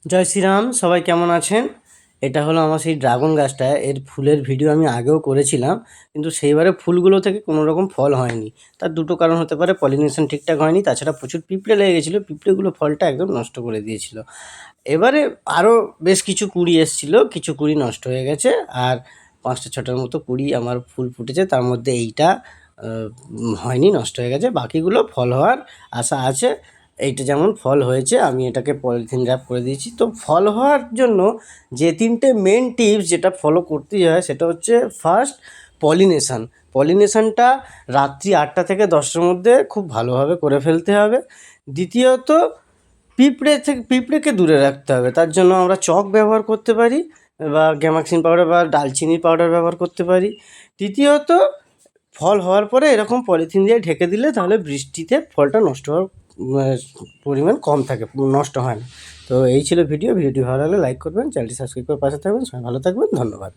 জয় শ্রীরাম, সবাই কেমন আছেন? এটা হলো আমার সেই ড্রাগন গাছটা। এর ফুলের ভিডিও আমি আগেও করেছিলাম, কিন্তু সেইবারে ফুলগুলো থেকে কোনো রকম ফল হয়নি। তার দুটো কারণ হতে পারে, পলিনেশন ঠিকঠাক হয়নি, তাছাড়া প্রচুর পিঁপড়ে লেগে গেছিলো। পিঁপড়েগুলো ফলটা একদম নষ্ট করে দিয়েছিল। এবারে আরও বেশ কিছু কুঁড়ি এসেছিলো, কিছু কুঁড়ি নষ্ট হয়ে গেছে। আর 5টা 6টার মতো কুঁড়ি আমার ফুল ফুটেছে, তার মধ্যে এইটা হয়নি, নষ্ট হয়ে গেছে। বাকিগুলো ফল হওয়ার আশা আছে। এইটা যেমন ফল হয়েছে, আমি এটাকে পলিথিন র্যাপ করে দিয়েছি। তো ফল হওয়ার জন্য যে 3টে মেন টিপস যেটা ফলো করতেই হয়, সেটা হচ্ছে ফার্স্ট পলিনেশান। পলিনেশানটা রাত্রি 8টা থেকে 10টার মধ্যে খুব ভালোভাবে করে ফেলতে হবে। দ্বিতীয়ত পিঁপড়েকে দূরে রাখতে হবে। তার জন্য আমরা চক ব্যবহার করতে পারি, বা গ্যামাক্সিন পাউডার বা দারচিনির পাউডার ব্যবহার করতে পারি। তৃতীয়ত, ফল হওয়ার পরে এরকম পলিথিন দিয়ে ঢেকে দিলে তাহলে বৃষ্টিতে ফলটা নষ্ট হওয়ার পরিমাণ কম থাকে, নষ্ট হয় না। তো এই ছিল ভিডিওটি ভালো লাগলে লাইক করবেন, চ্যানেলটি সাবস্ক্রাইব করে পাশে থাকবেন। সবাই ভালো থাকবেন, ধন্যবাদ।